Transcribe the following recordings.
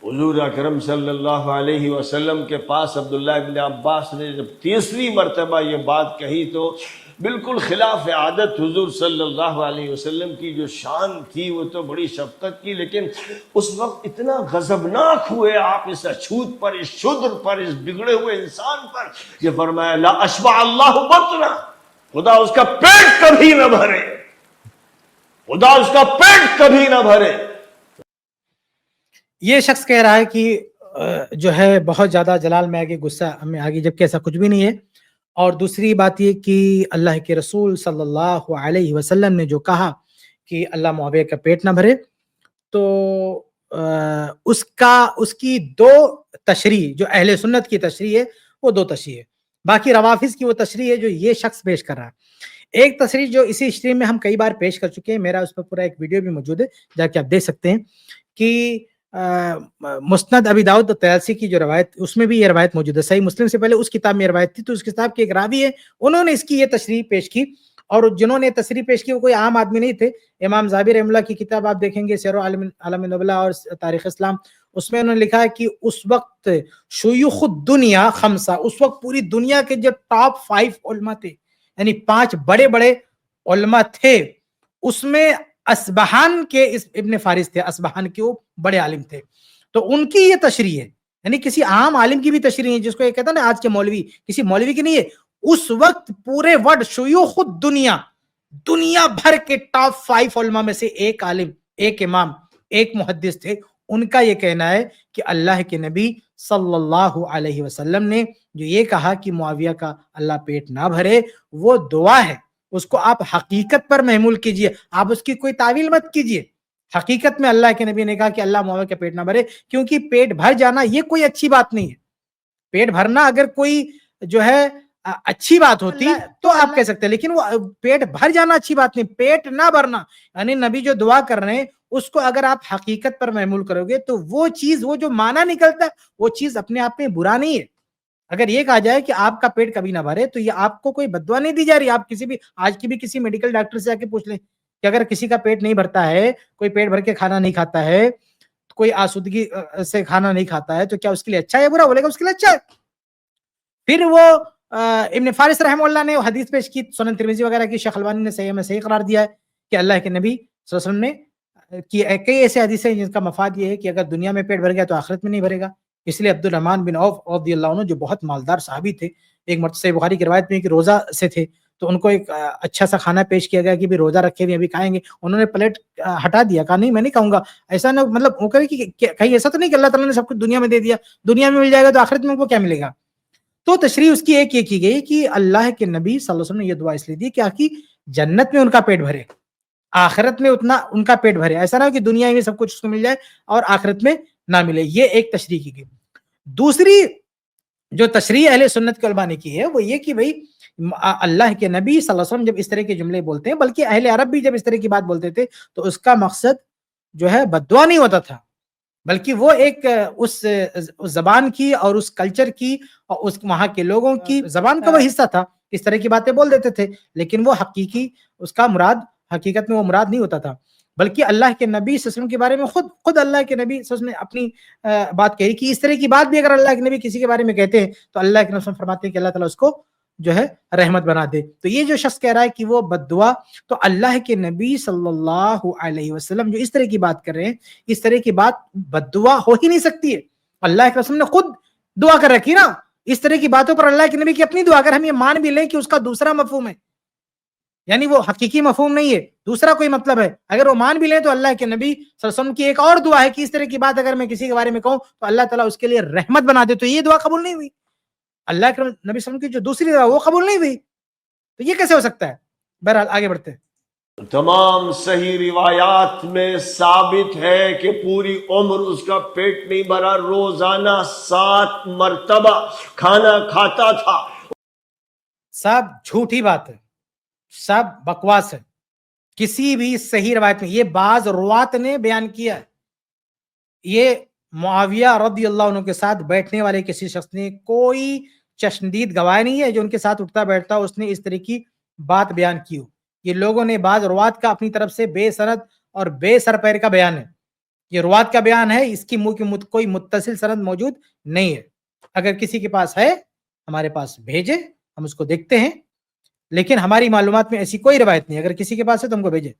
حضور اکرم صلی اللہ علیہ وسلم کے پاس عبداللہ ابن عباس نے جب تیسری مرتبہ یہ بات کہی تو بالکل خلاف عادت حضور صلی اللہ علیہ وسلم کی جو شان تھی وہ تو بڑی شفقت کی، لیکن اس وقت اتنا غضبناک ہوئے آپ اس اچھوت پر، اس شدر پر، اس بگڑے ہوئے انسان پر، یہ فرمایا لا اشبع اللہ بطنا، خدا اس کا پیٹ کبھی نہ بھرے، خدا اس کا پیٹ کبھی نہ بھرے۔ یہ شخص کہہ رہا ہے کہ جو ہے بہت زیادہ جلال میں آگے، غصہ میں آگے، جبکہ ایسا کچھ بھی نہیں ہے۔ اور دوسری بات یہ کہ اللہ کے رسول صلی اللہ علیہ وسلم نے جو کہا کہ اللہ معاویہ کا پیٹ نہ بھرے، تو اس کی دو تشریح، جو اہل سنت کی تشریح ہے وہ دو تشریح ہے، باقی روافظ کی وہ تشریح ہے جو یہ شخص پیش کر رہا ہے۔ ایک تشریح جو اسی اسٹریم میں ہم کئی بار پیش کر چکے ہیں، میرا اس پر پورا ایک ویڈیو بھی موجود ہے، جا کے آپ دیکھ سکتے ہیں، کہ مسند ابی داؤد طیالسی کی جو روایت، اس میں بھی یہ روایت موجود ہے، صحیح مسلم سے پہلے اس کتاب میں یہ روایت تھی، تو اس کتاب کے ایک راوی ہے، انہوں نے اس کی یہ تشریح پیش کی، اور جنہوں نے تشریح پیش کی وہ کوئی عام آدمی نہیں تھے۔ امام ذہبی رحمہ اللہ کی کتاب آپ دیکھیں گے، سیر اعلام نبلا اور تاریخ اسلام، اس میں انہوں نے لکھا ہے کہ اس وقت شیوخ الدنیا خمسہ، اس وقت پوری دنیا کے جو ٹاپ 5 علماء تھے، یعنی 5 بڑے بڑے علماء تھے، اس میں اصبہان کے ابن فارس تھے، اصبہان کے وہ بڑے عالم تھے، تو ان کی یہ تشریح ہے، یعنی کسی عام عالم کی بھی تشریح ہے، جس کو یہ کہتا ہے نا آج کے مولوی، کسی مولوی کی نہیں ہے، اس وقت پورے ورلڈ شیوخ الدنیا، دنیا بھر کے ٹاپ 5 علماء میں سے ایک عالم، ایک امام، ایک محدث تھے، ان کا یہ کہنا ہے کہ اللہ کے نبی صلی اللہ علیہ وسلم نے جو یہ کہا کہ معاویہ کا اللہ پیٹ نہ بھرے، وہ دعا ہے، اس کو آپ حقیقت پر محمول کیجئے، آپ اس کی کوئی تعویل مت کیجئے۔ حقیقت میں اللہ کے نبی نے کہا کہ اللہ معاویہ کا پیٹ نہ بھرے، کیونکہ پیٹ بھر جانا یہ کوئی اچھی بات نہیں ہے۔ پیٹ بھرنا اگر کوئی جو ہے اچھی بات ہوتی تو آپ کہہ سکتے ہیں، لیکن وہ پیٹ بھر جانا اچھی بات نہیں، پیٹ نہ بھرنا، یعنی نبی جو دعا کر رہے ہیں اس کو اگر آپ حقیقت پر محمول کرو گے تو وہ چیز، وہ جو معنی نکلتا ہے، وہ چیز اپنے آپ میں برا نہیں ہے۔ اگر یہ کہا جائے کہ آپ کا پیٹ کبھی نہ بھرے تو یہ آپ کو کوئی بددعا نہیں دی جا رہی۔ آپ کسی بھی آج کی بھی کسی میڈیکل ڈاکٹر سے آ کے پوچھ لیں کہ اگر کسی کا پیٹ نہیں بھرتا ہے، کوئی پیٹ بھر کے کھانا نہیں کھاتا ہے، کوئی آسودگی سے کھانا نہیں کھاتا ہے، تو کیا اس کے لیے اچھا ہے برا؟ بولے گا اس کے لیے اچھا ہے۔ پھر وہ ابن فارس رحمہ اللہ نے حدیث پیش کی، سنن ترمذی وغیرہ کی، شیخ البانی نے صحیح میں صحیح قرار دیا ہے کہ اللہ کے نبی صلی اللہ علیہ وسلم نے کئی ایسے حدیث ہیں جن کا مفاد یہ ہے کہ اگر دنیا میں پیٹ بھر گیا تو آخرت میں نہیں بھرے گا۔ اس لیے عبد الرحمن بن عوف رضی اللہ عنہ جو بہت مالدار صحابی تھے، ایک مرتبہ صحیح بخاری کی روایت میں کہ روزہ سے تھے، تو ان کو ایک اچھا سا کھانا پیش کیا گیا کہ بھی روزہ رکھے ہوئے ابھی کھائیں گے، انہوں نے پلیٹ ہٹا دیا، کہا نہیں میں نہیں کھاؤں گا۔ ایسا نہ مطلب وہ کہے کہ کہیں ایسا تو نہیں کہ اللہ تعالیٰ نے سب کچھ دنیا میں دے دیا، دنیا میں مل جائے گا تو آخرت میں ان کو کیا ملے گا؟ تو تشریح اس کی ایک یہ کی گئی کہ اللہ کے نبی صلی اللہ علیہ وسلم نے یہ دعا اس لیے دی کہ جنت میں ان کا پیٹ بھرے، آخرت میں اتنا ان کا پیٹ بھرے، ایسا نہ ہو کہ دنیا میں سب کچھ اس کو مل جائے اور آخرت میں نہ ملے۔ یہ ایک تشریح کی گئی۔ دوسری جو تشریح اہل سنت کے علماء نے کی ہے وہ یہ کہ بھئی اللہ کے نبی صلی اللہ علیہ وسلم جب اس طرح کے جملے بولتے ہیں، بلکہ اہل عرب بھی جب اس طرح کی بات بولتے تھے تو اس کا مقصد جو ہے بددعا نہیں ہوتا تھا، بلکہ وہ ایک اس زبان کی اور اس کلچر کی اور اس وہاں کے لوگوں کی زبان کا وہ حصہ تھا، اس طرح کی باتیں بول دیتے تھے، لیکن وہ حقیقی اس کا مراد حقیقت میں وہ مراد نہیں ہوتا تھا۔ بلکہ اللہ کے نبی صلی اللہ علیہ وسلم کے بارے میں خود اللہ کے نبی صلی اللہ علیہ وسلم نے اپنی بات کہی کہ اس طرح کی بات بھی اگر اللہ کے نبی کسی کے بارے میں کہتے ہیں تو اللہ کے نبی فرماتے ہیں کہ اللہ تعالیٰ اس کو جو ہے رحمت بنا دے۔ تو یہ جو شخص کہہ رہا ہے کہ وہ بددعا، تو اللہ کے نبی صلی اللہ علیہ وسلم جو اس طرح کی بات کر رہے ہیں، اس طرح کی بات بددعا ہو ہی نہیں سکتی ہے۔ اللہ کے رسول نے خود دعا کر رکھی نا، اس طرح کی باتوں پر اللہ کے نبی کی اپنی دعا، اگر ہم یہ مان بھی لیں کہ اس کا دوسرا مفہوم ہے، یعنی وہ حقیقی مفہوم نہیں ہے، دوسرا کوئی مطلب ہے، اگر وہ مان بھی لیں تو اللہ کے نبی صلی اللہ علیہ وسلم کی ایک اور دعا ہے کہ اس طرح کی بات اگر میں کسی کے بارے میں کہوں تو اللہ تعالیٰ اس کے لیے رحمت بنا دے، تو یہ دعا قبول نہیں ہوئی۔ اللہ کے نبی صلی اللہ علیہ وسلم کی جو دوسری دعا وہ قبول نہیں ہوئی، تو یہ کیسے ہو سکتا ہے؟ بہرحال آگے بڑھتے ہیں۔ تمام صحیح روایات میں ثابت ہے کہ پوری عمر اس کا پیٹ نہیں بھرا، روزانہ 7 مرتبہ کھانا کھاتا تھا۔ سب جھوٹی بات ہے، سب بکواس ہے، کسی بھی صحیح روایت میں، یہ بعض روات نے بیان کیا ہے، یہ معاویہ رضی اللہ عنہ کے ساتھ بیٹھنے والے کسی شخص نے کوئی چشمدید گواہ نہیں ہے جو ان کے ساتھ اٹھتا بیٹھتا اس نے اس طرح کی بات بیان کی ہو۔ یہ لوگوں نے بعض روات کا اپنی طرف سے بے سند اور بے سر پیر کا بیان ہے، یہ روات کا بیان ہے, اس کی منہ کی کوئی متصل سند موجود نہیں ہے. اگر کسی کے پاس ہے ہمارے پاس بھیجے, ہم اس کو دیکھتے ہیں, لیکن ہماری معلومات میں ایسی کوئی روایت نہیں. اگر کسی کے پاس ہے تو ہم کو بھیجے.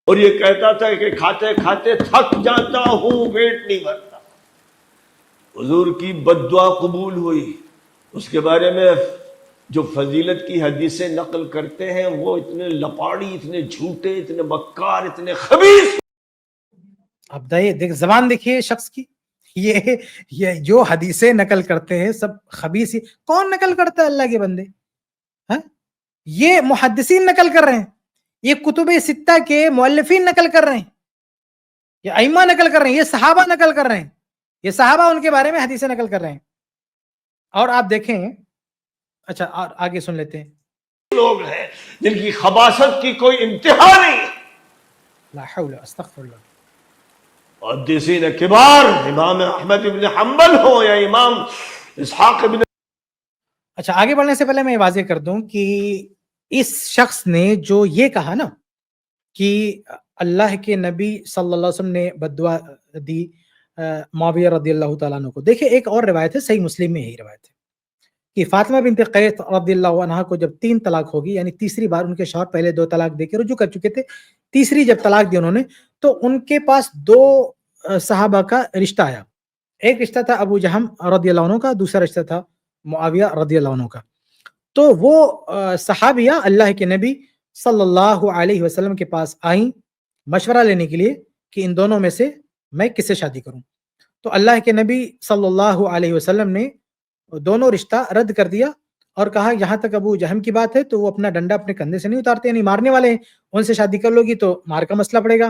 اور یہ کہتا تھا کہ کھاتے کھاتے تھک جاتا ہوں, پیٹ نہیں بھرتا. حضور کی بد دعا قبول ہوئی. اس کے بارے میں جو فضیلت کی حدیثیں نقل کرتے ہیں وہ اتنے لپاڑی, اتنے جھوٹے, اتنے مکار, اتنے خبیث. اب دیکھ زبان دیکھیے شخص کی, یہ جو حدیثیں نقل کرتے ہیں سب خبیث. کون نقل کرتا ہے؟ اللہ کے بندے. ہاں, یہ محدثین نقل کر رہے ہیں, یہ کتب ستہ کے مؤلفین نقل کر رہے ہیں, یہ ائمہ نقل کر رہے ہیں, یہ صحابہ نقل کر رہے ہیں, یہ صحابہ ان کے بارے میں حدیثیں نقل کر رہے ہیں. اور آپ دیکھیں, اچھا اور آگے سن لیتے ہیں. لوگ ہیں جن کی خباثت کی کوئی انتہا نہیں. لا حول استغفر اللہ. محدثین کبار, امام احمد ابن حنبل ہو یا امام اسحاق ابن. اچھا, آگے بڑھنے سے پہلے میں یہ واضح کر دوں کہ اس شخص نے جو یہ کہا نا کہ اللہ کے نبی صلی اللہ علیہ وسلم نے بد دعا دی معاویہ رضی اللہ تعالیٰ عنہ کو. دیکھیں ایک اور روایت ہے, صحیح مسلم میں یہی روایت ہے کہ فاطمہ بنت قیس رضی اللہ عنہا کو جب 3 طلاق ہوگی, یعنی تیسری بار, ان کے شوہر پہلے 2 طلاق دے کے رجوع کر چکے تھے, تیسری جب طلاق دی انہوں نے تو ان کے پاس 2 صحابہ کا رشتہ آیا. ایک رشتہ تھا ابو جہم رضی اللہ عنہ کا, دوسرا رشتہ تھا معاویہ رضی اللہ عنہ کا. تو وہ صحابیہ اللہ کے نبی صلی اللہ علیہ وسلم کے پاس آئیں مشورہ لینے کے لیے کہ ان دونوں میں سے میں کس سے شادی کروں. تو اللہ کے نبی صلی اللہ علیہ وسلم نے دونوں رشتہ رد کر دیا اور کہا یہاں تک ابو جہم کی بات ہے تو وہ اپنا ڈنڈا اپنے کندھے سے نہیں اتارتے, یعنی مارنے والے ہیں, ان سے شادی کر لو گی تو مار کا مسئلہ پڑے گا.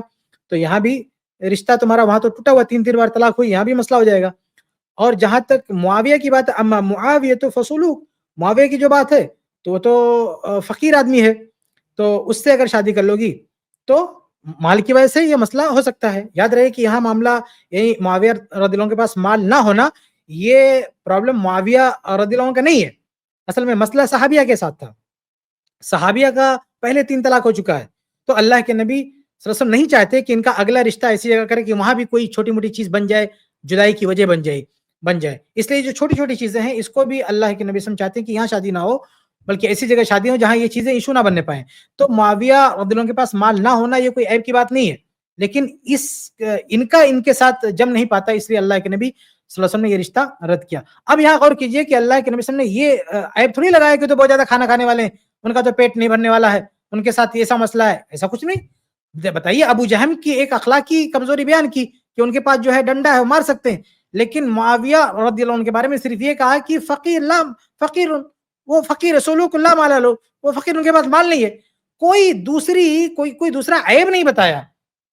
تو یہاں بھی رشتہ تمہارا وہاں تو ٹوٹا ہوا, 3 بار طلاق ہوئی, یہاں بھی مسئلہ ہو جائے گا. اور جہاں تک معاویہ کی بات ہے, اما معاویہ تو فصولو, معاویہ کی جو بات ہے تو وہ تو فقیر آدمی ہے, تو اس سے اگر شادی کر لو گی تو مال کی وجہ سے یہ مسئلہ ہو سکتا ہے. یاد رہے کہ یہاں معاملہ یعنی معاویہ رضی اللہ عنہ کے پاس مال نہ ہونا, یہ پرابلم معاویہ رضی اللہ عنہ کا نہیں ہے, اصل میں مسئلہ صحابیہ کے ساتھ تھا. صحابیہ کا پہلے 3 طلاق ہو چکا ہے, تو اللہ کے نبی صلی اللہ علیہ وسلم نہیں چاہتے کہ ان کا اگلا رشتہ ایسی جگہ کرے کہ وہاں بھی کوئی چھوٹی موٹی چیز بن جائے, جدائی کی وجہ بن جائے. اس لیے جو چھوٹی چھوٹی چیزیں ہیں اس کو بھی اللہ کے نبی صلی اللہ علیہ وسلم چاہتے ہیں کہ یہاں شادی نہ ہو, بلکہ ایسی جگہ شادی ہو جہاں یہ چیزیں ایشو نہ بننے پائیں. تو معاویہ رضی اللہ عنہ کے پاس مال نہ ہونا یہ کوئی عیب کی بات نہیں ہے, لیکن ان کے ساتھ جم نہیں پاتا, اس لیے اللہ کے نبی صلی اللہ علیہ وسلم نے یہ رشتہ رد کیا. اب یہاں غور کیجئے کہ اللہ کے نبی صلی اللہ علیہ وسلم نے یہ عیب تھوڑی لگایا کہ تو بہت زیادہ کھانا کھانے والے ہیں, ان کا تو پیٹ نہیں بھرنے والا ہے, ان کے ساتھ ایسا مسئلہ ہے, ایسا کچھ نہیں. بتائیے, ابو جہم کی ایک اخلاقی کمزوری بیان کی کہ ان کے پاس جو ہے ڈنڈا ہے وہ مار سکتے ہیں, لیکن معاویہ رضی اللہ عنہ کے بارے میں صرف یہ کہا کہ فقیر وہ فقیر سلوک اللہ مال لو, وہ فقیر, ان کے پاس مال نہیں ہے. کوئی دوسرا عیب نہیں بتایا,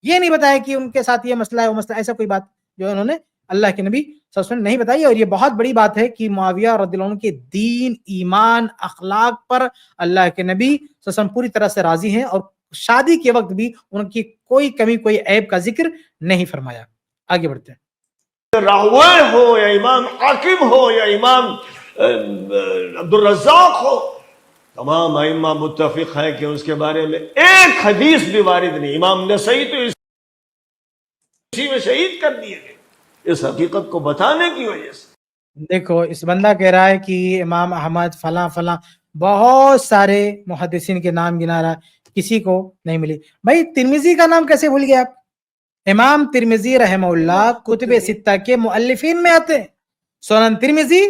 یہ نہیں بتایا کہ ان کے ساتھ یہ مسئلہ ہے وہ مسئلہ, ایسا کوئی بات جو انہوں نے اللہ کے نبی صلی اللہ علیہ وسلم نے نہیں بتائی. اور یہ بہت بڑی بات ہے کہ معاویہ رضی اللہ عنہ کے دین, ایمان, اخلاق پر اللہ کے نبی صلی اللہ علیہ وسلم پوری طرح سے راضی ہیں, اور شادی کے وقت بھی ان کی کوئی کمی, کوئی عیب کا ذکر نہیں فرمایا. آگے بڑھتے ہیں. راہوی ہو یا امام حاکم ہو یا امام عبد الرزاق ہو, تمام ائمہ متفق ہیں کہ اس کے بارے میں ایک حدیث بھی وارد نہیں. امام نسائی تو اسی میں شہید کر دیے گئے اس حقیقت کو بتانے کی وجہ سے. دیکھو اس بندہ کہہ رہا ہے کہ امام احمد فلاں بہت سارے محدثین کے نام گنا رہا, کسی کو نہیں ملی. بھائی ترمذی کا نام کیسے بھول گیا آپ؟ امام ترمذی رحمہ اللہ کتب ستہ کے مؤلفین میں آتے ہیں. سنن ترمذی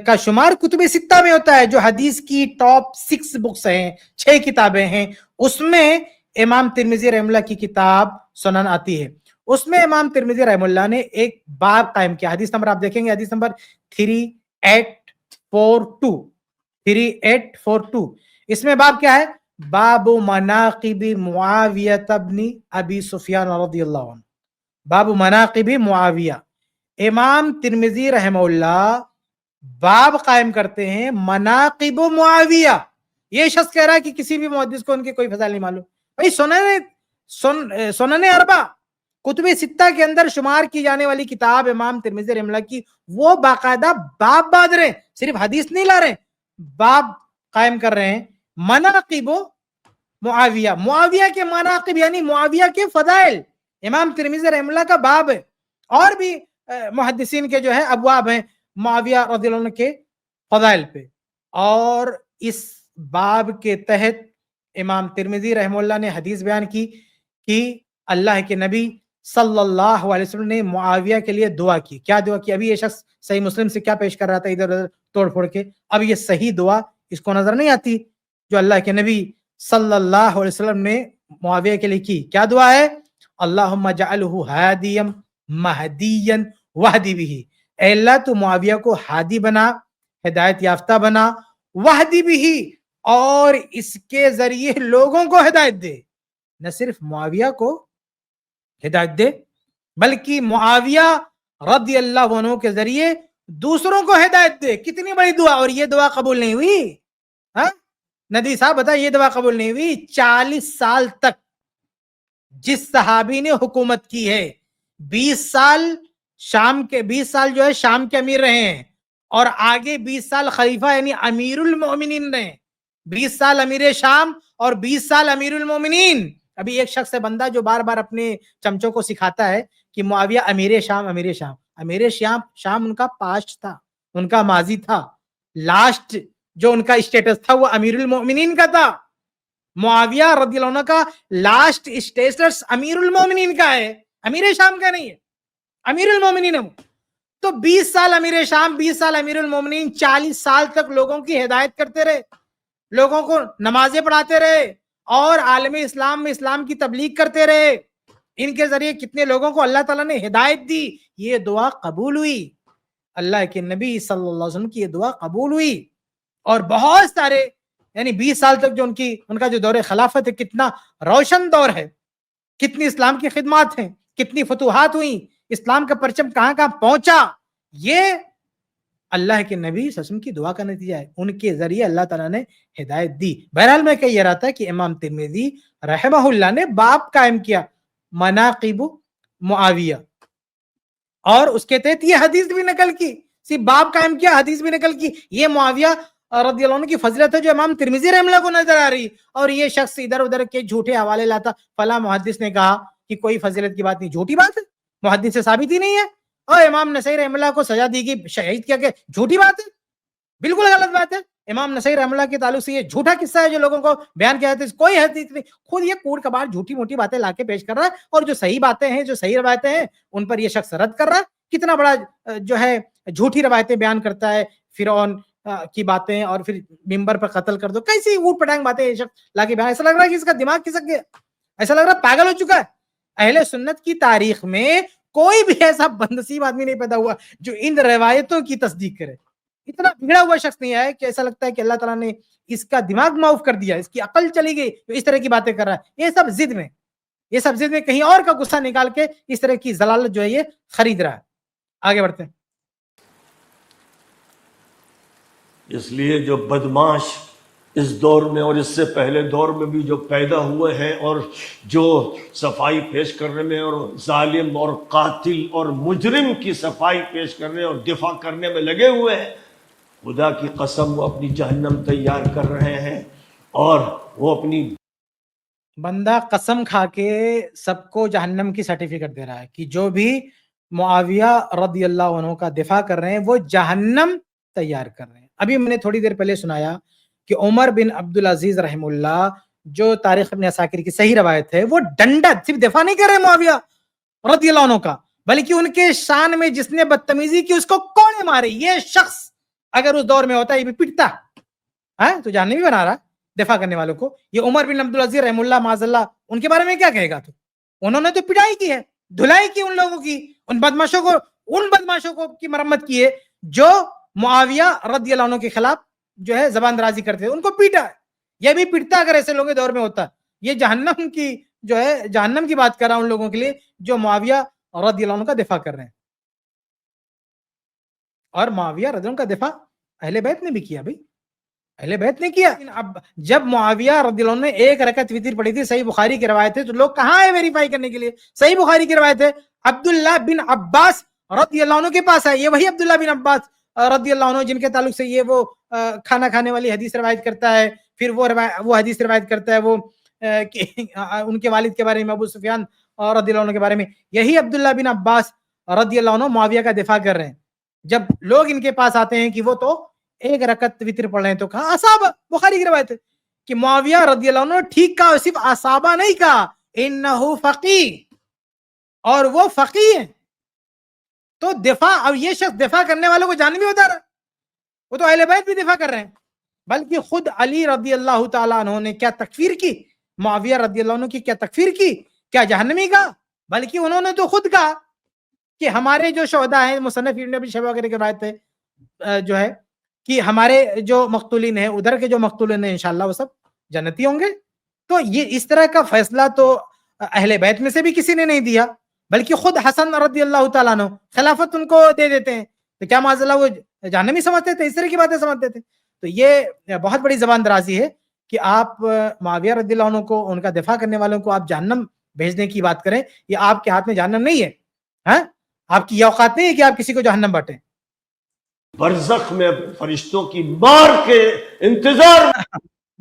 کا شمار کتب ستہ میں ہوتا ہے, جو حدیث کی ٹاپ 6 بکس ہیں, 6 کتابیں ہیں, اس میں امام ترمذی رحمہ اللہ کی کتاب سنن آتی ہے. اس میں امام ترمذی رحمہ اللہ نے ایک باب قائم کیا, حدیث نمبر آپ دیکھیں گے, حدیث نمبر 3842. اس میں باب کیا ہے؟ باب مناقب معاویہ ابن ابی سفیان رضی اللہ عنہ. باب مناقب معاویہ. امام ترمذی رحمہ اللہ باب قائم کرتے ہیں مناقب معاویہ. یہ شخص کہہ رہا ہے کہ کسی بھی محدث کو ان کے کوئی فضائل نہیں معلوم. بھائی سنن اربع کتب ستہ کے اندر شمار کی جانے والی کتاب امام ترمذی رحمہ اللہ کی, وہ باقاعدہ باب باندھ رہے ہیں, صرف حدیث نہیں لا رہے, باب قائم کر رہے ہیں. مناقب معاویہ, معاویہ کے مناقب یعنی معاویہ کے فضائل, امام ترمذی رحمہ اللہ کا باب ہے، اور بھی محدثین کے جو ہے ابواب ہیں معاویہ رضی اللہ عنہ کے فضائل پہ، اور اس باب کے تحت امام ترمذی رحمہ اللہ نے حدیث بیان کی کہ اللہ کے نبی صلی اللہ علیہ وسلم نے معاویہ کے لیے دعا کی. کیا دعا کی؟ ابھی یہ شخص صحیح مسلم سے کیا پیش کر رہا تھا ادھر ادھر توڑ پھوڑ کے، اب یہ صحیح دعا اس کو نظر نہیں آتی جو اللہ کے نبی صلی اللہ علیہ وسلم نے معاویہ کے لیے کی. کیا دعا ہے؟ اللہم جعلہ ہادیا مہدیا وہدی بہ، اے اللہ تو معاویہ کو ہادی بنا، ہدایت یافتہ بنا، وہدی بہ، اور اس کے ذریعے لوگوں کو ہدایت دے. نہ صرف معاویہ کو ہدایت دے بلکہ معاویہ رضی اللہ عنہ کے ذریعے دوسروں کو ہدایت دے. کتنی بڑی دعا! اور یہ دعا قبول نہیں ہوئی. ہاں ندی صاحب بتا، یہ دعا قبول نہیں ہوئی. 40 سال تک جس صحابی نے حکومت کی ہے، 20 سال جو ہے شام کے امیر رہے ہیں، اور آگے 20 سال خلیفہ یعنی امیر المؤمنین رہے. 20 سال امیر شام اور 20 سال امیر المؤمنین. ابھی ایک شخص ہے بندہ جو بار بار اپنے چمچوں کو سکھاتا ہے کہ معاویہ امیر شام امیر شام. امیر شام ان کا پاسٹ تھا، ان کا ماضی تھا. لاسٹ جو ان کا اسٹیٹس تھا وہ امیر المؤمنین کا تھا. معاویہ رضی اللہ عنہ کا لاسٹ اسٹیٹس امیر المؤمنین کا ہے، امیر شام کا نہیں ہے، امیر المؤمنین ہے. تو 20 سال امیر شام، 20 سال امیر المؤمنین، 40 سال تک لوگوں کی ہدایت کرتے رہے، لوگوں کو نمازیں پڑھاتے رہے، اور عالم اسلام میں اسلام کی تبلیغ کرتے رہے. ان کے ذریعے کتنے لوگوں کو اللہ تعالیٰ نے ہدایت دی. یہ دعا قبول ہوئی، اللہ کے نبی صلی اللہ علیہ وسلم کی یہ دعا قبول ہوئی. اور بہت سارے یعنی 20 سال تک جو ان کا جو دور خلافت ہے، کتنا روشن دور ہے، کتنی اسلام کی خدمات ہیں، کتنی فتوحات ہوئیں، اسلام کا پرچم کہاں کہاں پہنچا. یہ اللہ کے نبی صلی اللہ علیہ وسلم کی دعا کا نتیجہ ہے. ان کے ذریعے اللہ تعالیٰ نے ہدایت دی. بہرحال میں کہہ رہا تھا کہ امام ترمذی رحمہ اللہ نے باب قائم کیا مناقب معاویہ، اور اس کے تحت یہ حدیث بھی نقل کی. صرف باب قائم کیا، حدیث بھی نقل کی. یہ معاویہ رضی اللہ عنہ کی فضیلت ہے جو امام ترمذی رحمہ اللہ کو نظر آ رہی، اور یہ شخص ادھر ادھر کے جھوٹے حوالے لاتا. فلاں محدث نے کہا کہ کوئی فضیلت کی بات نہیں، جھوٹی بات ہے، محدث سے ثابت ہی نہیں ہے. اور امام نسائی رحمہ اللہ کو سزا دی گئی، شہید کیا کہ جھوٹی بات ہے، بالکل غلط بات ہے. امام نسائی رحمہ اللہ کے تعلق سے یہ جھوٹا قصہ ہے جو لوگوں کو بیان کیا جاتا ہے. کوئی حدیث نہیں، خود یہ کوڑ کباڑ جھوٹی موٹی باتیں لا کے پیش کر رہا ہے، اور جو صحیح باتیں ہیں، جو صحیح روایتیں ہیں، ان پر یہ شخص رد کر رہا ہے. کتنا بڑا جو ہے جھوٹی روایتیں بیان کرتا ہے، فرعون کی باتیں، اور پھر ممبر پر قتل کر دو. کیسی اوٹ پٹانگ باتیں یہ شخص لا کے بیان. ایسا لگ رہا ہے کہ اس کا دماغ کھسک گیا، ایسا لگ رہا ہے پاگل ہو چکا ہے. اہل سنت کی تاریخ میں کوئی بھی ایسا بندنصیب آدمی نہیں پیدا ہوا جو ان روایتوں کی تصدیق کرے. اتنا بگڑا ہوا شخص نہیں ہے کہ ایسا لگتا ہے کہ اللہ تعالیٰ نے اس کا دماغ معاف کر دیا، اس کی عقل چلی گئی، تو اس طرح کی باتیں کر رہا ہے. یہ سب ضد میں کہیں اور کا غصہ نکال کے اس طرح کی ضلالت جو ہے یہ خرید رہا ہے. آگے بڑھتے ہیں. اس لیے جو بدماش اس دور میں اور اس سے پہلے دور میں بھی جو پیدا ہوئے ہیں، اور جو صفائی پیش کرنے میں اور ظالم اور قاتل اور مجرم کی صفائی پیش کرنے اور دفاع کرنے میں لگے ہوئے ہیں، خدا کی قسم وہ اپنی جہنم تیار کر رہے ہیں. اور وہ اپنی بندہ قسم کھا کے سب کو جہنم کی سرٹیفکیٹ دے رہا ہے کہ جو بھی معاویہ رضی اللہ عنہ کا دفاع کر رہے ہیں وہ جہنم تیار کر رہے ہیں. ابھی میں نے تھوڑی دیر پہلے سنایا کہ عمر بن عبدالعزیز رحم اللہ، جو تاریخ ابن عساکر کی صحیح روایت ہے، وہ ڈنڈا صرف دفاع نہیں کر رہے معاویہ رضی اللہ عنہ کا، بلکہ ان کے شان میں جس نے بدتمیزی کی اس کو کوڑے مارے. یہ شخص اگر اس دور میں ہوتا یہ بھی پٹتا تو جہنمی بنا رہا دفاع کرنے والوں کو. یہ عمر بن عبدالعزیز رحم اللہ معاذ اللہ، ان کے بارے میں کیا کہے گا؟ تو انہوں نے تو پٹائی کی ہے، دھلائی کی ان لوگوں کی، ان بدماشوں کو کی مرمت کی ہے جو معاویہ رضی اللہ عنہ کے خلاف جو ہے زبان درازی کرتے ہیں، ان کو پیٹا ہے. یہ بھی پٹتا اگر ایسے لوگوں کے دور میں ہوتا. یہ جہنم کی جو ہے جہنم کی بات کر رہا ہوں ان لوگوں کے لیے جو معاویہ رضی اللہ عنہ کا دفاع کر رہے ہیں. اور معاویہ رضی اللہ عنہ کا دفاع اہل بیت نے بھی کیا. بھائی اہل بیت نے کیا. اب جب معاویہ رضی اللہ عنہ نے ایک رکعت وتر پڑھی تھی، صحیح بخاری کی روایت ہے، تو لوگ کہاں ہے ویریفائی کرنے کے لیے؟ صحیح بخاری کی روایت ہے، عبداللہ بن عباس رضی اللہ عنہ کے پاس ہے. یہ وہی عبداللہ بن عباس رضی اللہ عنہ جن کے تعلق سے یہ وہ کھانا کھانے والی حدیث روایت کرتا ہے. پھر وہ حدیث روایت کرتا ہے وہ کہ ان کے والد کے بارے میں ابو سفیان رضی اللہ عنہ کے بارے میں. یہی عبداللہ بن عباس رضی اللہ عنہ معاویہ کا دفاع کر رہے ہیں. جب لوگ ان کے پاس آتے ہیں کہ وہ تو ایک رکعت وتر پڑھ رہے ہیں تو کہا اصحابہ, بخاری کی روایت ہے کہ معاویہ رضی اللہ عنہ نے ٹھیک کہا, صرف اصحابہ نہیں کہا, انہ فقیہ, اور وہ فقیہ ہیں. تو دفاع, اب یہ شخص دفاع کرنے والوں کو جہنمی بتا رہا ہے, وہ تو اہل بیت بھی دفاع کر رہے ہیں. بلکہ خود علی رضی اللہ تعالیٰ عنہ نے کیا تکفیر کی, معاویہ رضی اللہ عنہ کی کیا تکفیر کی, کیا جہنمی کہا, بلکہ انہوں نے تو خود کہا کہ ہمارے جو شہداء ہیں, مصنف ابن ابی شیبہ وغیرہ کی روایت ہے جو ہے کہ ہمارے جو مقتولین ہیں, ادھر کے جو مقتولین ہیں انشاءاللہ وہ سب جنتی ہوں گے. تو یہ اس طرح کا فیصلہ تو اہل بیت میں سے بھی کسی نے نہیں دیا, بلکہ خود حسن رضی اللہ تعالیٰ عنہ خلافت ان کو دے دیتے ہیں. تو کیا معاذ اللہ وہ جہنمی سمجھتے تھے, اس طرح کی باتیں سمجھتے تھے. تو یہ بہت بڑی زبان درازی ہے کہ آپ معاویہ رضی اللہ عنہ کو, ان کا دفاع کرنے والوں کو آپ جہنم بھیجنے کی بات کریں. یہ آپ کے ہاتھ میں جہنم نہیں ہے, ہاں, آپ کی یہ اوقات نہیں ہے کہ آپ کسی کو جہنم بانٹیں. برزخ میں فرشتوں کی مار کے انتظار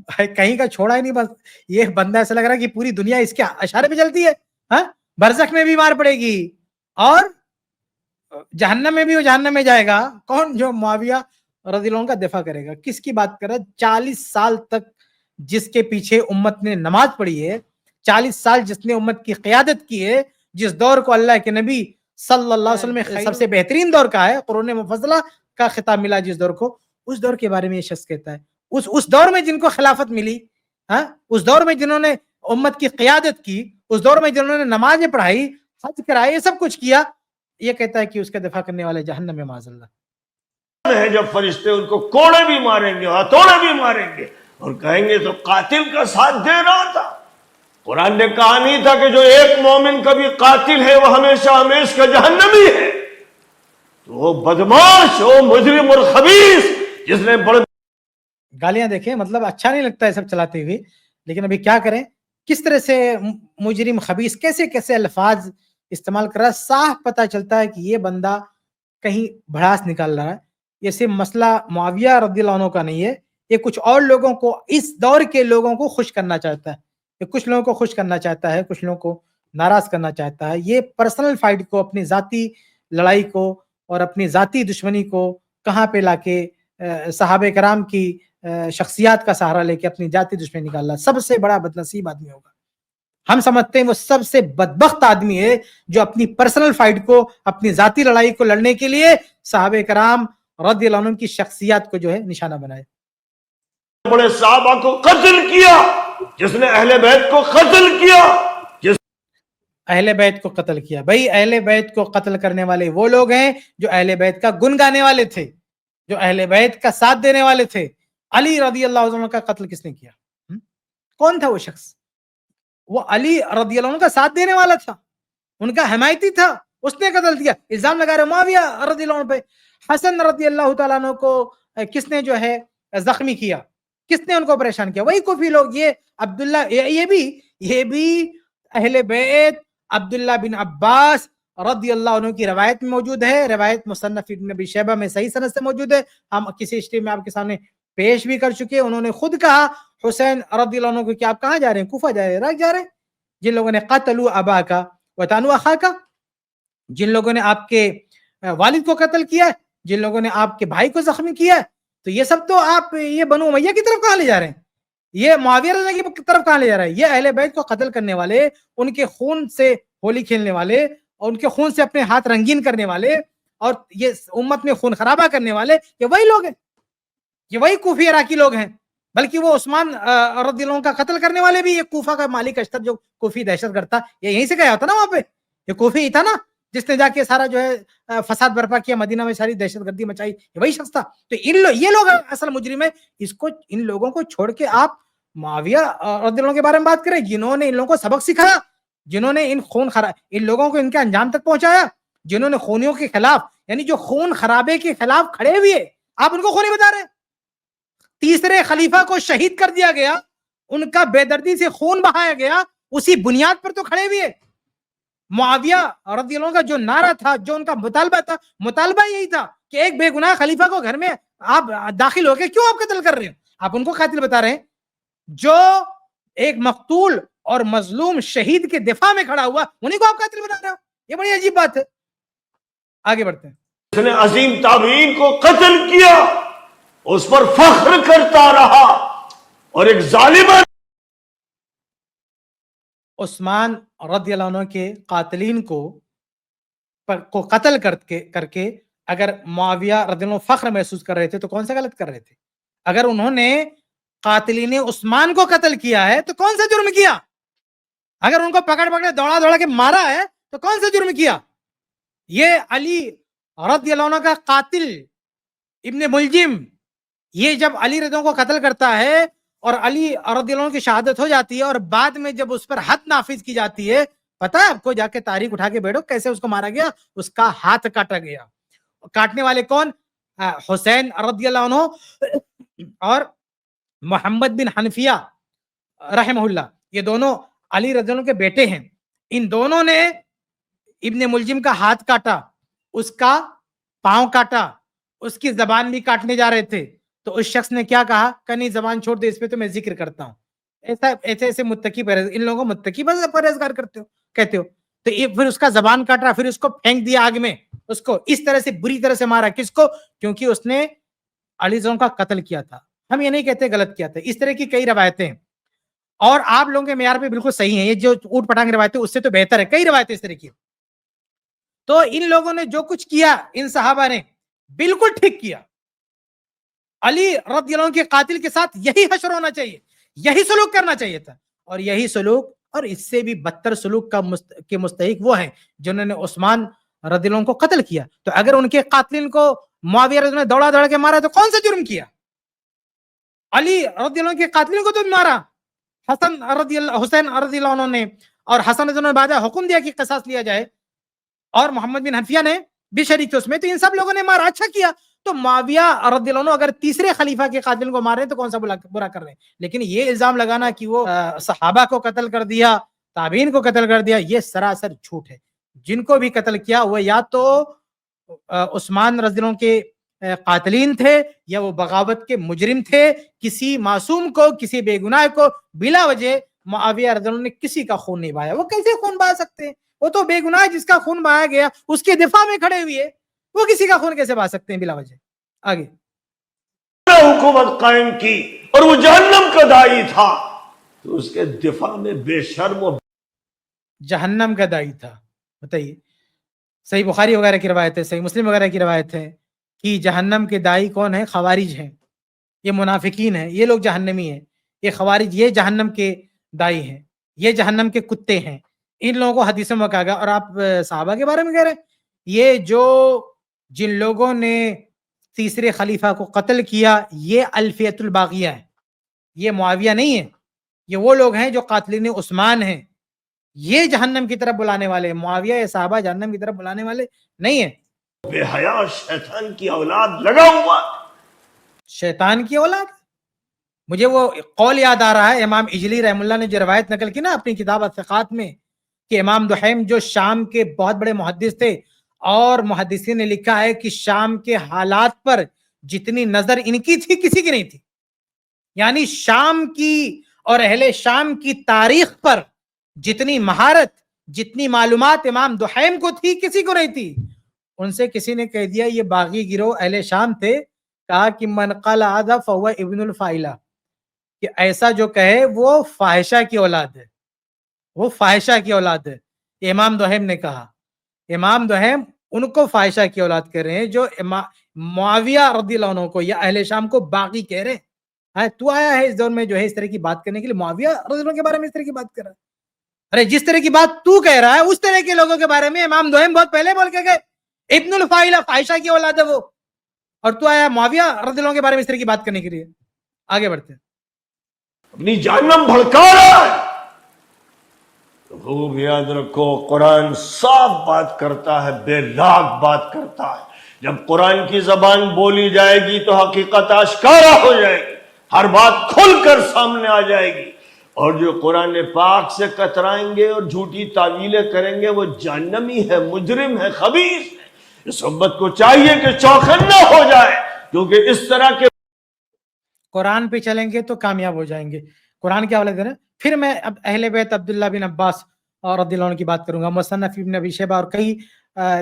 کہیں کا چھوڑا ہی نہیں, بس یہ بندہ ایسا لگ رہا ہے کہ پوری دنیا اس کے اشارے پہ چلتی ہے. ہاں, برزخ میں بھی مار پڑے گی اور جہنم میں بھی وہ جہنم میں جائے گا. کون؟ جو معاویہ رضی اللہ عنہ کا دفاع کرے گا. کس کی بات کر رہا ہے؟ 40 سال تک جس کے پیچھے امت نے نماز پڑھی ہے, 40 سال جس نے امت کی قیادت کی ہے, جس دور کو اللہ کے نبی صلی اللہ علیہ وسلم میں سب سے بہترین دور کا ہے, قرون مفضلہ کا خطاب ملا جس دور کو, اس دور کے بارے میں یہ شخص کہتا ہے. اس دور میں جن کو خلافت ملی, ہاں, اس دور میں جنہوں نے امت کی قیادت کی, اس دور میں جنہوں نے نمازیں پڑھائی, حج کرائی, یہ سب کچھ کیا, یہ کہتا ہے کہ اس کا دفاع کرنے والے جہنم میں معاذ اللہ ہے. جب فرشتے ان کو کوڑے بھی ماریں گے, ہتھوڑے بھی ماریں گے, اور کہیں گے تو قاتل کا ساتھ دے رہا تھا. قرآن نے کہا نہیں تھا کہ جو ایک مومن کا بھی قاتل ہے وہ ہمیشہ ہمیشہ کا جہنمی ہے. تو وہ بدماش, وہ مجرم اور خبیث جس نے بڑے گالیاں دیکھیں, مطلب اچھا نہیں لگتا ہے سب چلاتے ہوئے, لیکن ابھی کیا کریں, کس طرح سے مجرم خبیث کیسے کیسے الفاظ استعمال کر رہا ہے. صاف پتہ چلتا ہے کہ یہ بندہ کہیں بھڑاس نکال رہا ہے. یہ صرف مسئلہ معاویہ رضی اللہ عنہ کا نہیں ہے, یہ کچھ اور لوگوں کو, اس دور کے لوگوں کو خوش کرنا چاہتا ہے. یہ کچھ لوگوں کو خوش کرنا چاہتا ہے, کچھ لوگوں کو ناراض کرنا چاہتا ہے. یہ پرسنل فائٹ کو, اپنی ذاتی لڑائی کو اور اپنی ذاتی دشمنی کو کہاں پہ لا کے صحابہ کرام کی شخصیات کا سہارا لے کے اپنی ذاتی دشمنی نکال رہا. سب سے بڑا بدنصیب آدمی ہوگا, ہم سمجھتے ہیں وہ سب سے بدبخت آدمی ہے جو اپنی پرسنل فائٹ کو, اپنی ذاتی لڑائی کو لڑنے کے لیے صحابہ کرام رضی اللہ عنہ کی شخصیات کو جو ہے نشانہ بنائے. بڑے صحابہ کو قتل کیا, جس نے اہل بیت کو قتل کیا, جس اہل بیت کو قتل کیا. بھائی اہل بیت کو قتل کرنے والے وہ لوگ ہیں جو اہل بیت کا گن گانے والے تھے, جو اہل بیت کا ساتھ دینے والے تھے. علی رضی اللہ عنہ کا قتل کس نے کیا؟ کون تھا وہ شخص؟ وہ علی رضی اللہ عنہ کا ساتھ دینے والا تھا, ان کا حمایتی تھا, اس نے قتل کیا. الزام لگا رہے معاویہ رضی اللہ عنہ پہ. حسن رضی اللہ تعالیٰ عنہ کو کس نے جو ہے زخمی کیا, کس نے ان کو پریشان کیا؟ وہی کوفی لوگ. یہ عبداللہ, یہ بھی اہل بیت عبداللہ بن عباس رضی اللہ عنہ کی روایت میں موجود ہے. روایت مصنف ابن ابی شیبہ میں صحیح سند سے موجود ہے. ہم کسی اسٹریم میں آپ کے سامنے پیش بھی کر چکے. انہوں نے خود کہا حسین رضی اللہ عنہ کو کہ آپ کہاں جا رہے ہیں؟ کوفہ جا رہے ہیں, عراق جا رہے ہیں. جن لوگوں نے قتلوا اباکا وطعنوا اخاکا, جن لوگوں نے آپ کے والد کو قتل کیا, جن لوگوں نے آپ کے بھائی کو زخمی کیا, تو یہ سب تو آپ یہ بنو امیہ کی طرف کہاں لے جا رہے ہیں؟ یہ معاویہ رضی اللہ کی طرف کہاں لے جا رہے ہیں؟ یہ اہل بیت کو قتل کرنے والے, ان کے خون سے ہولی کھیلنے والے, اور ان کے خون سے اپنے ہاتھ رنگین کرنے والے, اور یہ امت میں خون خرابہ کرنے والے, یہ وہی لوگ ہیں, یہ وہی کوفی عراقی لوگ ہیں. بلکہ وہ عثمان رضی اللہ عنہ کا قتل کرنے والے بھی یہ کوفہ کا مالک اشتر جو کوفی دہشت گرد تھا, یہ یہیں سے گیا ہوتا نا وہاں پہ. یہ کوفی ہی تھا نا جس نے جا کے سارا جو ہے فساد برپا کیا, مدینہ میں ساری دہشت گردی مچائی, یہ وہی شخص تھا. تو یہ لوگ اصل مجرم ہے. ان لوگوں کو چھوڑ کے آپ معاویہ رضی اللہ عنہ کے بارے میں بات کریں, جنہوں نے ان لوگوں کو سبق سکھایا, جنہوں نے ان لوگوں کو ان کے انجام تک پہنچایا, جنہوں نے خونیوں کے خلاف, یعنی جو خون خرابے کے خلاف کھڑے ہوئے, آپ ان کو خونی بتا رہے ہیں. تیسرے خلیفہ کو شہید کر دیا گیا, ان کا بے دردی سے خون بہایا گیا, اسی بنیاد پر تو کھڑے ہوئے. معاویہ رضی اللہ عنہ کا جو نعرہ تھا, جو ان کا مطالبہ تھا, مطالبہ یہی تھا کہ ایک بے گناہ خلیفہ کو گھر میں آپ داخل ہو کے کیوں آپ قتل کر رہے ہیں؟ آپ ان کو قاتل بتا رہے ہیں جو ایک مقتول اور مظلوم شہید کے دفاع میں کھڑا ہوا, انہیں کو آپ قاتل بنا رہے ہو, یہ بڑی عجیب بات ہے. آگے بڑھتے ہیں. اس نے عظیم تابعین کو قتل کیا, اس پر فخر کرتا رہا, اور ایک ظالمہ عثمان رضی اللہ عنہ کے قاتلین کو قتل کر کے اگر معاویہ رضی اللہ عنہ فخر محسوس کر رہے تھے تو کون سا غلط کر رہے تھے؟ اگر انہوں نے قاتلین عثمان کو قتل کیا ہے تو کون سا جرم کیا؟ اگر ان کو پکڑ دوڑا کے مارا ہے تو کون سا جرم کیا؟ یہ علی رضی اللہ عنہ کا قاتل ابن ملجم, یہ جب علی رضی اللہ عنہ کو قتل کرتا ہے اور علی رضی اللہ عنہ کی شہادت ہو جاتی ہے, اور بعد میں جب اس پر حد نافذ کی جاتی ہے, پتہ ہے آپ کو, جا کے تاریخ اٹھا کے بیٹھو کیسے اس کو مارا گیا, اس کا ہاتھ کاٹا گیا. کاٹنے والے کون؟ حسین رضی اللہ عنہ اور محمد بن حنفیہ رحمہ اللہ, یہ دونوں علی رضی اللہ عنہ کے بیٹے ہیں. ان دونوں نے ابن ملجم کا ہاتھ کاٹا, اس کا پاؤں کاٹا, اس کی زبان بھی کاٹنے جا رہے تھے. تو اس شخص نے کیا کہا کہ نہیں زبان چھوڑ دے, اس پہ تو میں ذکر کرتا ہوں. ایسے متقی پرہیز, ان لوگوں کو متقی پرہیزگار کہتے ہو. تو یہ پھر اس کا زبان کاٹا, پھر اس کو پھینک دیا آگ میں, اس کو اس طرح سے بری طرح سے مارا. کس کو؟ کیونکہ اس نے علی رضی اللہ عنہ کا قتل کیا تھا. ہم یہ نہیں کہتے غلط کیا تھا. اس طرح کی کئی روایتیں ہیں, اور آپ لوگوں کے معیار پہ بالکل صحیح ہیں. یہ جو اوٹ پٹانگ روایتیں اس سے تو بہتر ہے, کئی روایتیں اس طرح کی. تو ان لوگوں نے جو کچھ کیا, ان صحابہ نے بالکل ٹھیک کیا. علی رضی اللہ عنہ کے قاتل کے ساتھ یہی حشر ہونا چاہیے, یہی سلوک کرنا چاہیے تھا. اور یہی سلوک اور اس سے بھی بدتر سلوک کے مستحق وہ ہیں جنہوں نے عثمان رضی اللہ عنہ کو قتل کیا. تو اگر ان کے قاتلین کو معاویہ رضی اللہ عنہ نے دوڑا کے مارا تو کون سا جرم کیا؟ علی رضی اللہ عنہ کے قاتلین کو تو مارا, حسین رضی اللہ عنہ نے, اور حسن رضی اللہ عنہ نے بعد حکم دیا کہ قصاص لیا جائے, اور محمد بن حنفیہ نے بھی شریک تھے اس میں. تو ان سب لوگوں نے مارا, اچھا کیا. تو معاویہ رضی اللہ عنہ اگر تیسرے خلیفہ کے قاتل کو مار رہے ہیں تو کون سا برا کر رہے ہیں. لیکن یہ الزام لگانا کہ وہ صحابہ کو قتل کر دیا, تابعین کو قتل کر دیا, یہ سراسر جھوٹ ہے. جن کو بھی قتل کیا وہ یا تو عثمان رضی اللہ عنہ کے قاتلین تھے, یا وہ بغاوت کے مجرم تھے. کسی معصوم کو, کسی بے گناہ کو بلا وجہ معاویہ رضی اللہ عنہ نے کسی کا خون نہیں بہایا. وہ کیسے خون بہا سکتے ہیں؟ وہ تو بے گناہ, جس کا خون بہایا گیا اس کے دفاع میں کھڑے ہوئے, وہ کسی کا خون کیسے بہا سکتے ہیں بلا وجہ؟ آگے حکومت قائم کی اور وہ جہنم کا داعی تھا, تو اس کے دفاع میں بے شرم و جہنم کا داعی تھا. بتائیے, صحیح بخاری وغیرہ کی روایت ہے, صحیح مسلم وغیرہ کی روایت ہے کہ جہنم کے داعی کون ہے؟ خوارج ہیں, یہ منافقین ہیں, یہ لوگ جہنمی ہیں. یہ خوارج, یہ جہنم کے داعی ہیں, یہ جہنم کے کتے ہیں. ان لوگوں کو حدیثوں میں کہا گیا. اور آپ صحابہ کے بارے میں کہہ رہے ہیں, یہ جو جن لوگوں نے تیسرے خلیفہ کو قتل کیا یہ الفیت الباغیہ ہے, یہ معاویہ نہیں ہے. یہ وہ لوگ ہیں جو قاتلین عثمان ہیں, یہ جہنم کی طرف بلانے والے. معاویہ یا صحابہ جہنم کی طرف بلانے والے نہیں ہیں. بے حیا شیطان کی اولاد لگا ہوا. شیطان کی اولاد, مجھے وہ قول یاد آ رہا ہے امام اجلی رحم اللہ نے جو روایت نقل کی نا اپنی کتاب الثقات میں, کہ امام دحیم جو شام کے بہت بڑے محدث تھے, اور محدثین نے لکھا ہے کہ شام کے حالات پر جتنی نظر ان کی تھی کسی کی نہیں تھی. یعنی شام کی اور اہل شام کی تاریخ پر جتنی مہارت, جتنی معلومات امام دحیم کو تھی کسی کو نہیں تھی. ان سے کسی نے کہہ دیا یہ باغی گروہ اہل شام تھے, کہا کہ من قال هذا فهو ابن الفائلہ, کہ ایسا جو کہے وہ فاحشہ کی اولاد ہے, وہ فاحشہ کی اولاد ہے. یہ امام دحیم نے کہا. امام دحیم ان کو فاحشہ کی اولاد کہہ رہے ہیں جو معاویہ رضی اللہ عنہ کو یا اہل شام کو باغی کہہ رہے ہیں. تو آیا ہے اس دور میں جو ہے اس طرح کی بات کرنے کے لیے, معاویہ رضی اللہ عنہ کے بارے میں اس طرح کی بات کر رہا ہے. ارے جس طرح کی بات تو کہہ رہا ہے اس طرح کے لوگوں کے بارے میں امام دحیم بہت پہلے بول کے گئے ابن الفائلہ, فاحشہ کی اولاد ہے وہ, اور تو آیا معاویہ رضی اللہ عنہ کے بارے میں اس طرح کی بات کرنے کے لیے. آگے بڑھتے ہیں. اپنی جہنم بھڑکا رہا ہے. خوب یاد رکھو, قرآن صاف بات کرتا ہے, بے لاگ بات کرتا ہے. جب قرآن کی زبان بولی جائے گی تو حقیقت آشکارا ہو جائے گی, ہر بات کھل کر سامنے آ جائے گی. اور جو قرآن پاک سے کترائیں گے اور جھوٹی تعویلیں کریں گے وہ جہنمی ہے, مجرم ہے, خبیث ہے. اس امت کو چاہیے کہ چوکنا ہو جائے, کیونکہ اس طرح کے قرآن پہ چلیں گے تو کامیاب ہو جائیں گے. قرآن کیا حوالے دے رہے ہیں؟ پھر میں اب اہل بیت عبداللہ بن عباس اور رضی اللہ عنہ کی بات کروں گا. مصنف ابن ابی شیبہ اور کئی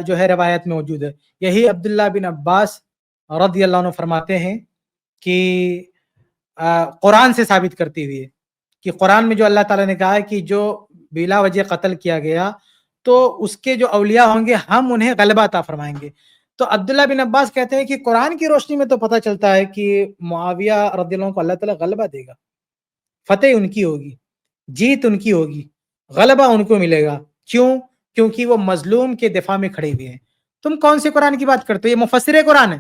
جو ہے روایت میں موجود ہے. یہی عبداللہ بن عباس رضی اللہ عنہ فرماتے ہیں کہ قرآن سے ثابت کرتی ہوئی ہے کہ قرآن میں جو اللہ تعالیٰ نے کہا ہے کہ جو بلا وجہ قتل کیا گیا تو اس کے جو اولیاء ہوں گے ہم انہیں غلبہ عطا فرمائیں گے. تو عبداللہ بن عباس کہتے ہیں کہ قرآن کی روشنی میں تو پتہ چلتا ہے کہ معاویہ رضی اللہ عنہ کو اللہ تعالیٰ غلبہ دے گا, فتح ان کی ہوگی, جیت ان کی ہوگی, غلبہ ان کو ملے گا. کیوں؟ کیونکہ وہ مظلوم کے دفاع میں کھڑے ہوئے ہیں. تم کون سے قرآن کی بات کرتے ہو؟ یہ مفسر قرآن ہے.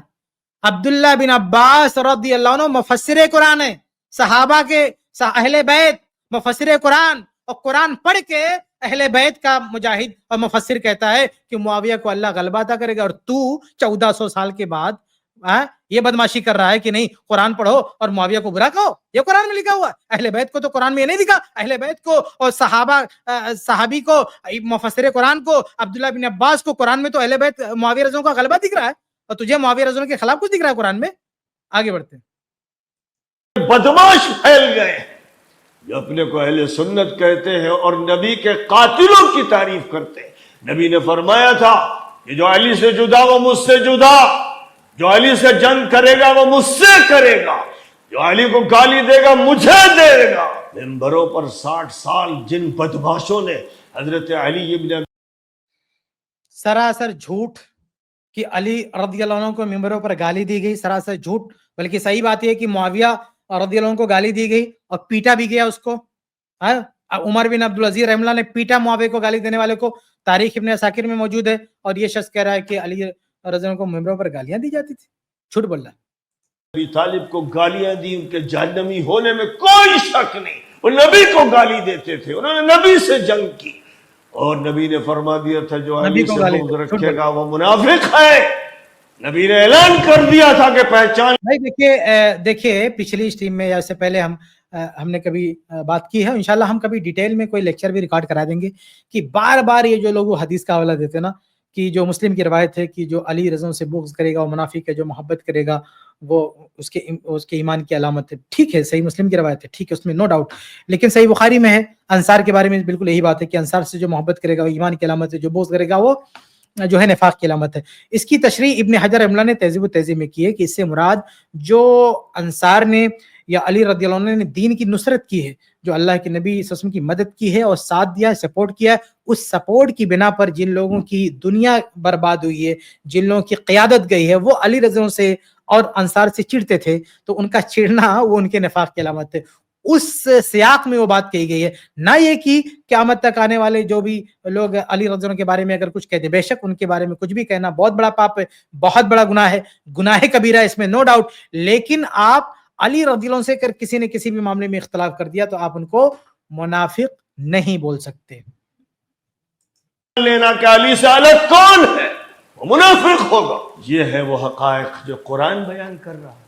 عبداللہ بن عباس رضی اللہ عنہ مفسر قرآن ہے, صحابہ کے اہل بیت مفسر قرآن, اور قرآن پڑھ کے اہل بیت کا مجاہد اور مفسر کہتا ہے کہ معاویہ کو اللہ غلبہ عطا کرے گا. اور تو 1400 سال کے بعد یہ بدماشی کر رہا ہے کہ نہیں قرآن پڑھو اور معاویہ کو برا کہو. یہ قرآن میں لکھا ہوا ہے. اہل بیت کو تو قرآن میں یہ نہیں لکھا. اہل بیت کو اور صحابی کو, مفسر قرآن کو, عبداللہ بن عباس کو قرآن میں تو اہل بیت معاویہ رضی اللہ عنہ کا غلبہ دکھ رہا ہے, اور تجھے معاویہ رضی اللہ عنہ کے خلاف کچھ دکھ رہا ہے قرآن میں. آگے بڑھتے ہیں. بدماش پھیل گئے جو اپنے کو اہل سنت کہتے ہیں اور نبی کے قاتلوں کی تعریف کرتے ہیں. نبی نے فرمایا تھا کہ جو علی سے جدا وہ مجھ سے جدا, جو علی سے جنگ کرے گا وہ مجھ سے کرے گا, جو علی کو گالی دے گا مجھے دے گا. ممبروں پر 60 سال جن بدماشوں نے حضرت علی ابن سراسر جھوٹ کہ علی رضی اللہ عنہ کو ممبروں پر گالی دی گئی, سراسر جھوٹ. بلکہ صحیح بات یہ ہے کہ معاویہ رضی اللہ عنہ کو گالی دی گئی اور پیٹا بھی گیا اس کو. عمر بن عبدالعزیز رحمہ اللہ نے پیٹا معاویہ کو گالی دینے والے کو, تاریخ ابن عساکر میں موجود ہے. اور یہ شخص کہہ رہا ہے کہ علی رضی اللہ عنہ کو ممبروں پر گالیاں دی جاتی تھی. جھوٹ بول رہا ہے. ابی طالب کو گالیاں دی, ان کے جہنمی ہونے میں کوئی شک نہیں. وہ نبی کو گالی دیتے تھے, انہوں نے نبی سے جنگ کی, اور نبی نے فرما دیا تھا جو علی سے بغض رکھے گا وہ منافق ہے. نبی نے اعلان کر دیا تھا کہ پہچان. دیکھیے پچھلی اسٹریم میں یا اس سے پہلے ہم نے کبھی بات کی ہے, انشاءاللہ ہم کبھی ڈیٹیل میں کوئی لیکچر بھی ریکارڈ کرا دیں گے کہ بار بار یہ جو لوگ حدیث کا حوالہ دیتے ہیں نا کہ جو مسلم کی روایت ہے کہ جو علی رضی اللہ عنہ سے بغض کرے گا وہ منافق ہے, جو محبت کرے گا وہ اس کے ایمان کی علامت ہے. ٹھیک ہے, صحیح مسلم کی روایت ہے, ٹھیک ہے, اس میں نو ڈاؤٹ. لیکن صحیح بخاری میں ہے انصار کے بارے میں بالکل یہی بات ہے کہ انصار سے جو محبت کرے گا وہ ایمان کی علامت ہے, جو بغض کرے گا وہ جو ہے نفاق کی علامت ہے. اس کی تشریح ابن حجر رحمہ اللہ نے تہذیب و تہذیب میں کی ہے کہ اس سے مراد جو انصار نے یا علی رضی اللہ عنہ نے دین کی نصرت کی ہے, جو اللہ کے نبی صلی اللہ علیہ وسلم کی مدد کی ہے اور ساتھ دیا ہے, سپورٹ کیا ہے, اس سپورٹ کی بنا پر جن لوگوں کی دنیا برباد ہوئی ہے, جن لوگوں کی قیادت گئی ہے, وہ علی رضی اللہ عنہ سے اور انصار سے چڑھتے تھے, تو ان کا چڑھنا وہ ان کے نفاق کی علامت ہے. اس سیاق میں وہ بات کہی گئی ہے, نہ یہ کہ قیامت تک آنے والے جو بھی لوگ علی رضی اللہ عنہ کے بارے میں اگر کچھ کہتے, بے شک ان کے بارے میں کچھ بھی کہنا بہت بڑا پاپ ہے, بہت بڑا گناہ ہے, گناہ کبیرہ ہے, اس میں نو ڈاؤٹ. لیکن آپ علی رضی اللہ عنہ سے اگر کسی نے کسی بھی معاملے میں اختلاف کر دیا تو آپ ان کو منافق نہیں بول سکتے. لینا کہ علی سے الگ کون ہے وہ منافق ہوگا. یہ ہے وہ حقائق جو قرآن بیان کر رہا ہے.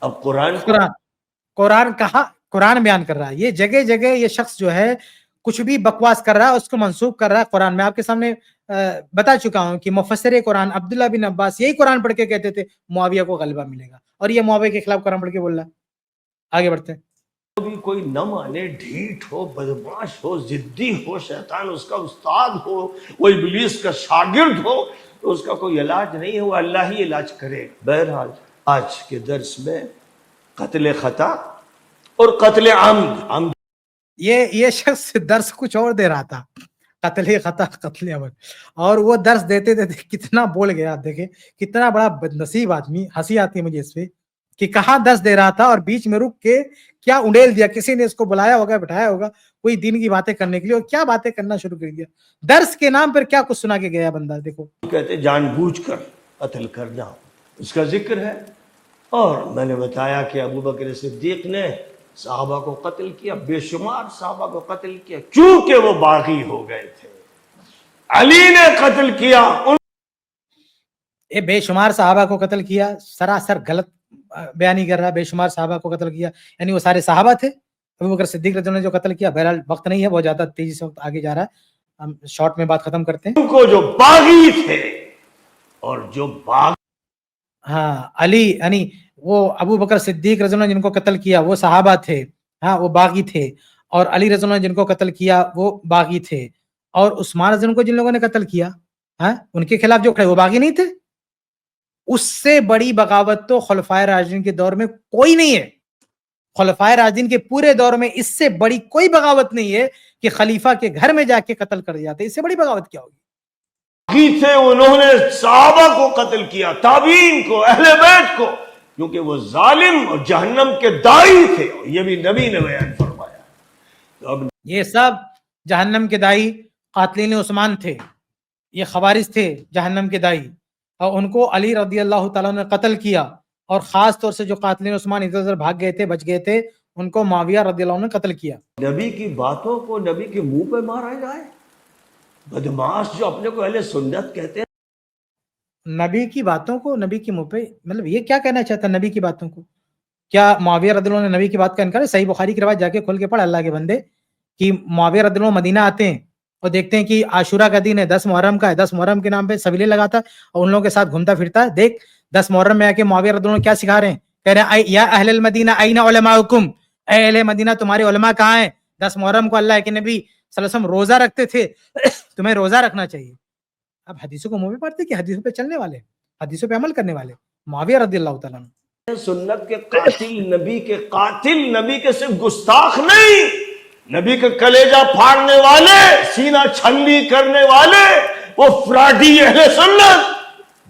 اب قرآن کہاں قرآن بیان کر رہا ہے, یہ جگہ جگہ یہ شخص جو ہے کچھ بھی بکواس کر رہا ہے, اس کو منسوخ کر رہا ہے قرآن میں. آپ کے سامنے بتا چکا ہوں کہ مفسر قرآن عبداللہ بن عباس یہی قرآن پڑھ کے کہتے تھے معاویہ کو غلبہ ملے گا, اور یہ معاویہ کے خلاف قرآن پڑھ کے بول رہا ہے. آگے بڑھتے ہیں. بھی کوئی نہ مانے, ڈھیٹ ہو, بدماش ہو, ضدی ہو, شیطان اس کا استاد ہو, وہ ابلیس کا شاگرد ہو, تو اس کا کوئی علاج نہیں ہے, وہ اللہ ہی علاج کرے. بہرحال آج کے درس میں قتل خطا اور قتل عمد, یہ شخص درس کچھ اور دے رہا تھا, قتل خطا قتل عمد, اور وہ درس دیتے دیتے کتنا بول گیا. آپ دیکھیں کتنا بڑا بدنصیب آدمی, ہنسی آتی ہے مجھے اس پہ کہ کہاں درس دے رہا تھا اور بیچ میں رک کے کیا انڈیل دیا, کسی نے اس کو بلایا ہوگا, بٹھایا ہوگا کوئی دین کی باتیں کرنے کے لیے, اور کیا باتیں کرنا شروع کر دیا. درس کے نام پر کیا کچھ سنا کے گیا بندہ. دیکھو کہتے جان بوجھ کر قتل کرنا, اس کا ذکر ہے. اور میں نے بتایا کہ ابو بکر صدیق نے صحابہ کو قتل کیا, بے شمار صحابہ کو قتل کیا, کیونکہ وہ باغی ہو گئے تھے. علی نے قتل کیا, بے شمار صحابہ کو قتل کیا, سراسر غلط بیانی کر رہا. بے شمار صحابہ کو قتل کیا یعنی وہ سارے صحابہ تھے. ابو بکر صدیق رضی اللہ عنہ نے جو قتل کیا, بہرحال وقت نہیں ہے, بہت زیادہ تیزی سے وقت آگے جا رہا ہے, ہم شارٹ میں بات ختم کرتے ہیں. ان کو جو باغی تھے اور جو ہاں علی یعنی وہ ابو بکر صدیق رضی اللہ عنہ جن کو قتل کیا وہ صحابہ تھے, ہاں وہ باغی تھے, اور علی رضی اللہ عنہ جن کو قتل کیا وہ باغی تھے, اور عثمان رضی اللہ عنہ کو جن لوگوں نے قتل کیا ان کے خلاف جو کھڑے وہ باغی نہیں تھے. اس سے بڑی بغاوت تو خلفائے راشدین کے دور میں کوئی نہیں ہے. خلفائے راشدین کے پورے دور میں اس سے بڑی کوئی بغاوت نہیں ہے کہ خلیفہ کے گھر میں جا کے قتل کر جاتے. اس سے بڑی بغاوت کیا ہوگی؟ تھے انہوں نے صحابہ کو قتل کیا, تابعین کو, اہل بیت کو, کیونکہ وہ ظالم اور جہنم کے داعی تھے. یہ بھی نبی نے بیان فرمایا. تو اب یہ سب جہنم کے دائی قاتلین عثمان تھے, یہ خوارج تھے جہنم کے دائی, اور ان کو علی رضی اللہ تعالیٰ نے قتل کیا. اور خاص طور سے جو قاتلین عثمان ادھر ادھر بھاگ گئے تھے, بچ گئے تھے, ان کو معاویہ رضی اللہ عنہ نے قتل کیا. نبی کی باتوں کو نبی کے منہ پہ مارا جائے. بدماش جو اپنے کو اہل سنت کہتے ہیں, نبی کی باتوں کو نبی کے منہ پہ, مطلب یہ کیا کہنا چاہتا ہے نبی کی باتوں کو؟ کیا معاویہ رضی اللہ عنہ نے نبی کی بات کا انکار ہے؟ صحیح بخاری کی روایت جا کے کھول کے پڑھ اللہ کے بندے, کہ معاویہ رضی اللہ عنہ مدینہ آتے ہیں اور دیکھتے ہیں کہ عاشورہ کا دن ہے, 10 محرم کا ہے, 10 محرم کے نام پہ سبیلے لگاتا ہے اور ان لوگوں کے ساتھ گھومتا پھرتا ہے. دیکھ 10 محرم میں آ کے معاویہ رضی اللہ عنہ کیا سکھا رہے ہیں, کہہ رہے ہیں یا اہل المدینہ این علماؤکم, اے اہل مدینہ تمہارے علماء کہاں ہیں؟ 10 محرم کو اللہ کے نبی صلی اللہ علیہ وسلم روزہ رکھتے تھے, تمہیں روزہ رکھنا چاہیے. اب حدیثوں کو منہ پہ پڑھتے کہ حدیثوں پہ چلنے والے, حدیثوں پہ عمل کرنے والے معاویہ رضی اللہ تعالیٰ عنہ. سنت کے قاتل, نبی کے قاتل, نبی کے صرف گستاخ نہیں, نبی کا کلیجہ پھاڑنے والے, سینہ چھلنی کرنے والے, وہ فراڈی اہل سنت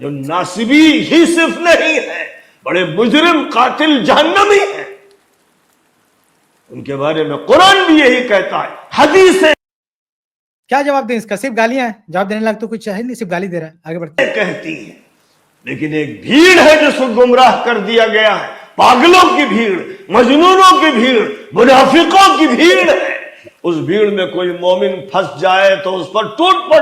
جو ناصبی ہی صرف نہیں ہے, بڑے مجرم قاتل جہنمی ہیں. ان کے بارے میں قرآن بھی یہی کہتا ہے, حدیث کیا جواب دیں اس کا؟ صرف گالیاں ہیں, جواب دینے لگ تو کچھ ہے نہیں, صرف گالی دے رہا ہے. آگے بڑھتے کہتی ہیں. لیکن ایک بھیڑ ہے جس کو گمراہ کر دیا گیا ہے, پاگلوں کی بھیڑ, مجنونوں کی بھیڑ, منافقوں کی بھیڑ ہے. اس بھیڑ میں کوئی مومن پھنس جائے تو اس پر ٹوٹ پڑ